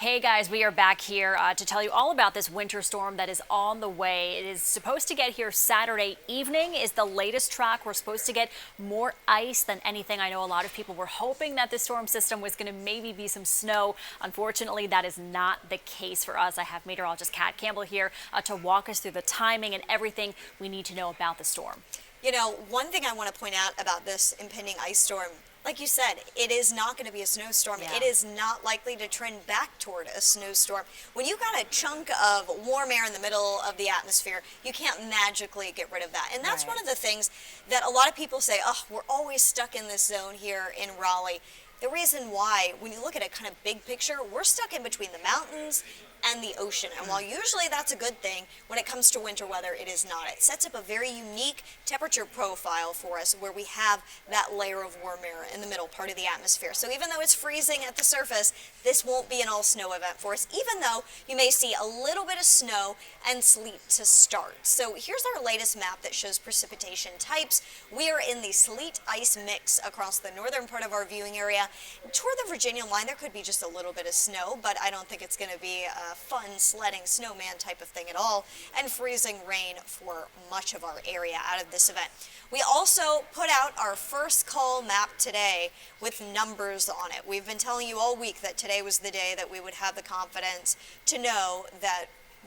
Hey guys, we are back here to tell you all about this winter storm that is on the way. It is supposed to get here Saturday evening is the latest track. We're supposed to get more ice than anything. I know a lot of people were hoping that the storm system was going to maybe be some snow. Unfortunately, that is not the case for us. I have meteorologist Kat Campbell here to walk us through the timing and everything we need to know about the storm. You know, one thing I want to point out about this impending ice storm, like you said, it is not going to be a snowstorm. Yeah. It is not likely to trend back toward a snowstorm. When you got a chunk of warm air in the middle of the atmosphere, you can't magically get rid of that. And that's Right. one of the things that a lot of people say, oh, we're always stuck in this zone here in Raleigh. The reason why, when you look at a kind of big picture, we're stuck in between the mountains and the ocean. And while usually that's a good thing, when it comes to winter weather, it is not. It sets up a very unique temperature profile for us where we have that layer of warm air in the middle part of the atmosphere. So even though it's freezing at the surface, this won't be an all snow event for us, even though you may see a little bit of snow and sleet to start. So here's our latest map that shows precipitation types. We are in the sleet ice mix across the northern part of our viewing area. Toward the Virginia line, there could be just a little bit of snow, but I don't think it's going to be a fun sledding snowman type of thing at all, and freezing rain for much of our area out of this event. We also put out our first call map today with numbers on it. We've been telling you all week that today was the day that we would have the confidence to know that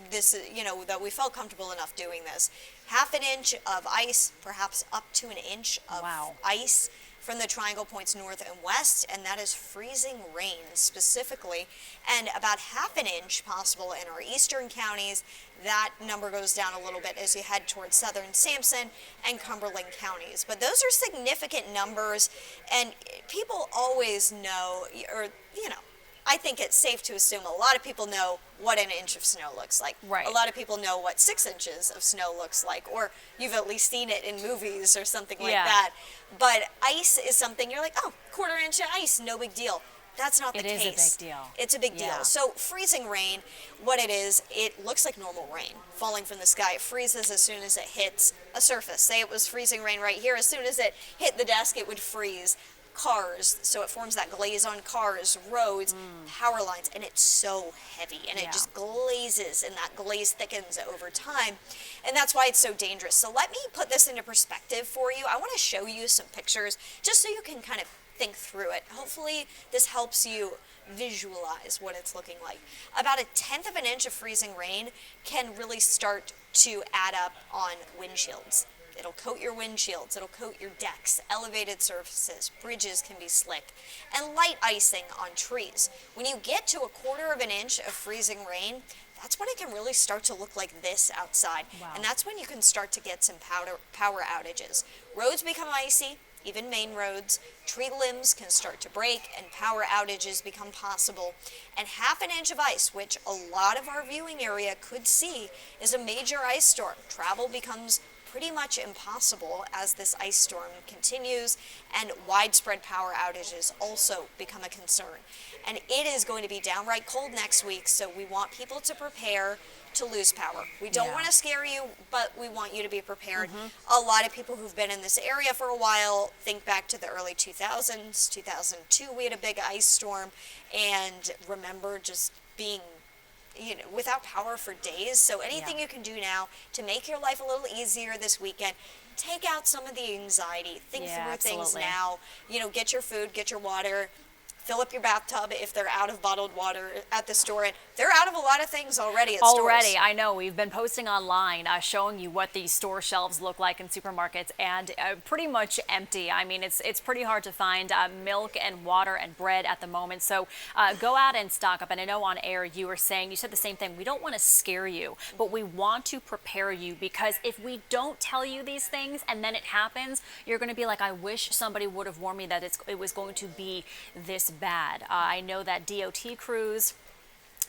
this, that we felt comfortable enough doing this. Half an inch of ice, perhaps up to an inch of ice from the triangle points north and west, and that is freezing rain specifically, and about half an inch possible in our eastern counties. That number goes down a little bit as you head towards southern Sampson and Cumberland counties. But those are significant numbers, and people always know, or, I think it's safe to assume a lot of people know what an inch of snow looks like. Right. A lot of people know what 6 inches of snow looks like, or you've at least seen it in movies or something like that. But ice is something you're like, oh, quarter inch of ice, no big deal. That's not the case. It is a big deal. It's a big deal. So freezing rain, what it is, it looks like normal rain falling from the sky. It freezes as soon as it hits a surface. Say it was freezing rain right here. As soon as it hit the desk, it would freeze cars, so it forms that glaze on cars, roads, power lines, and it's so heavy, and it just glazes, and that glaze thickens over time, and that's why it's so dangerous. So let me put this into perspective for you. I want to show you some pictures just so you can kind of think through it. Hopefully this helps you visualize what it's looking like. About 1/10 of an inch of freezing rain can really start to add up on windshields. It'll coat your windshields, it'll coat your decks, elevated surfaces, bridges can be slick, and light icing on trees. When you get to 1/4 of an inch of freezing rain, that's when it can really start to look like this outside. Wow. And that's when you can start to get some power outages. Roads become icy, even main roads. Tree limbs can start to break and power outages become possible. And half an inch of ice, which a lot of our viewing area could see, is a major ice storm. Travel becomes pretty much impossible as this ice storm continues, and widespread power outages also become a concern. And it is going to be downright cold next week, so we want people to prepare to lose power. We don't want to scare you, but we want you to be prepared. A lot of people who've been in this area for a while think back to the early 2000s, 2002, we had a big ice storm, and remember just being without power for days. So anything you can do now to make your life a little easier this weekend, take out some of the anxiety, think through things now, get your food, get your water, fill up your bathtub if they're out of bottled water at the store. And they're out of a lot of things already at stores. I know. We've been posting online showing you what these store shelves look like in supermarkets, and pretty much empty. I mean, it's pretty hard to find milk and water and bread at the moment. So go out and stock up. And I know on air you said the same thing. We don't want to scare you, but we want to prepare you, because if we don't tell you these things and then it happens, you're going to be like, I wish somebody would have warned me that it was going to be this bad. I know that DOT crews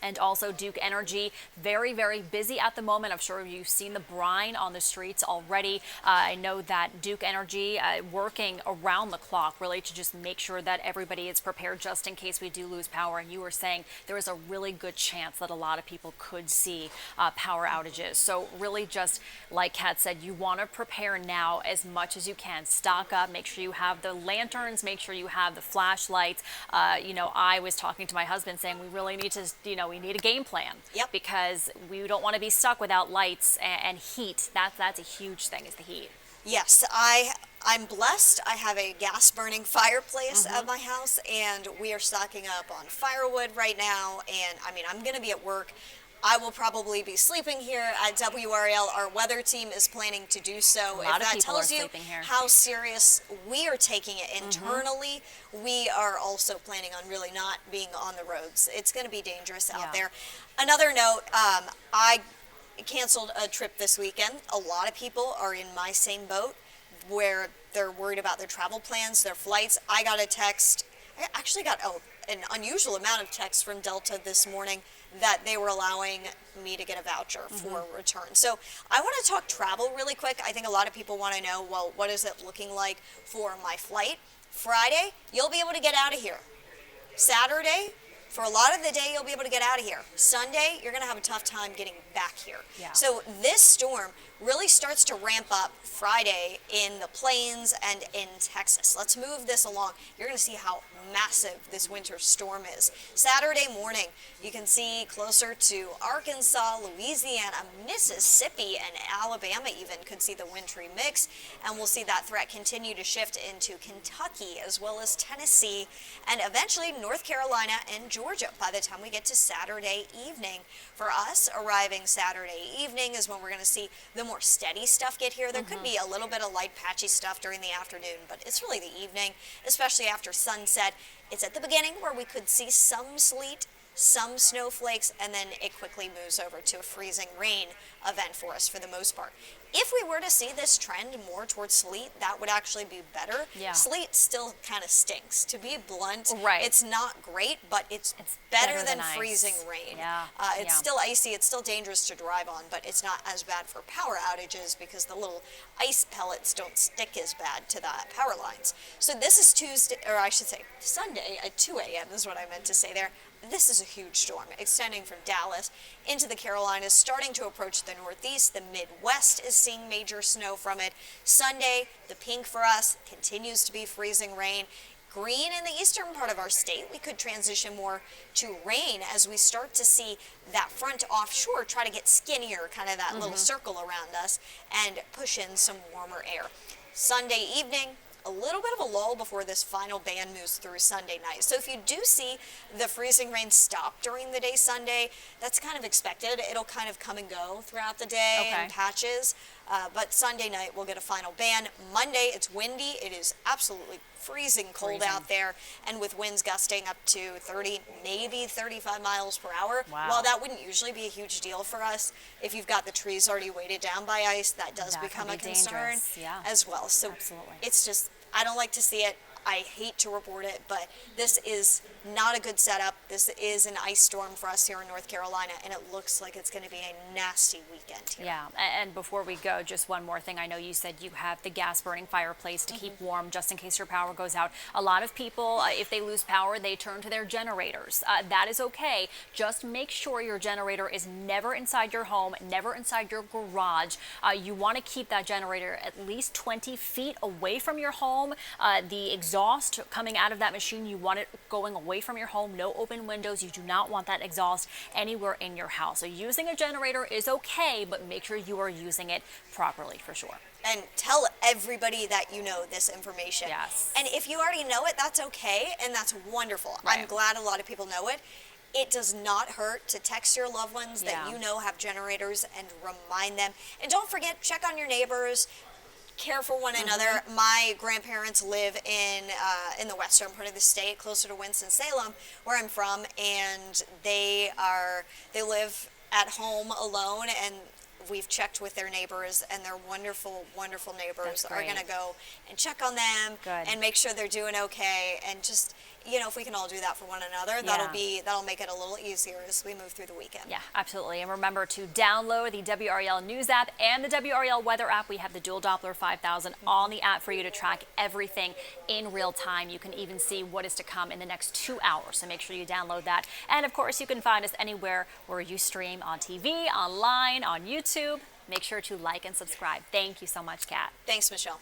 And also Duke Energy, very, very busy at the moment. I'm sure you've seen the brine on the streets already. I know that Duke Energy working around the clock really to just make sure that everybody is prepared just in case we do lose power. And you were saying there is a really good chance that a lot of people could see power outages. So really just like Kat said, you want to prepare now as much as you can. Stock up, make sure you have the lanterns, make sure you have the flashlights. I was talking to my husband saying we really need to, we need a game plan. Yep. Because we don't want to be stuck without lights and heat. That's a huge thing, is the heat. Yes, I'm blessed. I have a gas burning fireplace at my house, and we are stocking up on firewood right now. And I mean, I'm going to be at work. I will probably be sleeping here at WRAL. Our weather team is planning to do so. A lot if of that people tells are you sleeping here. how serious we are taking it internally, we are also planning on really not being on the roads. It's going to be dangerous out there. Another note, I canceled a trip this weekend. A lot of people are in my same boat where they're worried about their travel plans, their flights. I got a text. I actually got an unusual amount of texts from Delta this morning that they were allowing me to get a voucher for return. So I want to talk travel really quick. I think a lot of people want to know, well, what is it looking like for my flight? Friday, you'll be able to get out of here. Saturday, for a lot of the day, you'll be able to get out of here. Sunday, you're going to have a tough time getting back here. Yeah. So this storm really starts to ramp up Friday in the plains and in Texas. Let's move this along. You're going to see how massive this winter storm is. Saturday morning, you can see closer to Arkansas, Louisiana, Mississippi, and Alabama even could see the wintry mix. And we'll see that threat continue to shift into Kentucky as well as Tennessee and eventually North Carolina and Georgia by the time we get to Saturday evening. For us, arriving Saturday evening is when we're going to see the more steady stuff get here. There could be a little bit of light patchy stuff during the afternoon, but it's really the evening, especially after sunset. It's at the beginning where we could see some sleet, some snowflakes, and then it quickly moves over to a freezing rain event for us for the most part. If we were to see this trend more towards sleet, that would actually be better. Yeah. Sleet still kind of stinks. To be blunt, Right. it's not great, but it's better than ice. freezing rain. Yeah. It's still icy, it's still dangerous to drive on, but it's not as bad for power outages because the little ice pellets don't stick as bad to the power lines. So this is Tuesday, or I should say Sunday at 2 a.m. is what I meant to say there. This is a huge storm extending from Dallas into the Carolinas, starting to approach the Northeast. The Midwest is seeing major snow from it. Sunday, the pink for us continues to be freezing rain. Green in the eastern part of our state. We could transition more to rain as we start to see that front offshore try to get skinnier, kind of that little circle around us, and push in some warmer air. Sunday evening, a little bit of a lull before this final band moves through Sunday night. So if you do see the freezing rain stop during the day Sunday, that's kind of expected. It'll kind of come and go throughout the day in patches. But Sunday night we'll get a final ban. Monday it's windy. It is absolutely freezing cold out there, and with winds gusting up to 30, maybe 35 miles per hour. Wow. While that wouldn't usually be a huge deal for us, if you've got the trees already weighted down by ice, that does become a concern as well. So it's just, I don't like to see it. I hate to report it, but this is not a good setup. This is an ice storm for us here in North Carolina, and it looks like it's going to be a nasty weekend here. Yeah, and before we go, just one more thing. I know you said you have the gas-burning fireplace to keep warm just in case your power goes out. A lot of people, if they lose power, they turn to their generators. That is okay. Just make sure your generator is never inside your home, never inside your garage. You want to keep that generator at least 20 feet away from your home. The exhaust coming out of that machine, you want it going away from your home, no open windows. You do not want that exhaust anywhere in your house. So using a generator is okay, but make sure you are using it properly for sure. And tell everybody that you know this information. Yes. And if you already know it, that's okay, and that's wonderful. Right. I'm glad a lot of people know it. It does not hurt to text your loved ones that you know have generators and remind them. And don't forget, check on your neighbors. Care for one another. My grandparents live in the western part of the state, closer to Winston-Salem, where I'm from, and they live at home alone, and we've checked with their neighbors, and they're wonderful, wonderful neighbors. Are going to go and check on them and make sure they're doing okay, and just, you know, if we can all do that for one another, that'll make it a little easier as we move through the weekend. Yeah, absolutely. And remember to download the WRAL News app and the WRAL Weather app. We have the Dual Doppler 5000 on the app for you to track everything in real time. You can even see what is to come in the next 2 hours. So make sure you download that. And of course, you can find us anywhere where you stream on TV, online, on YouTube. Make sure to like and subscribe. Thank you so much, Kat. Thanks, Michelle.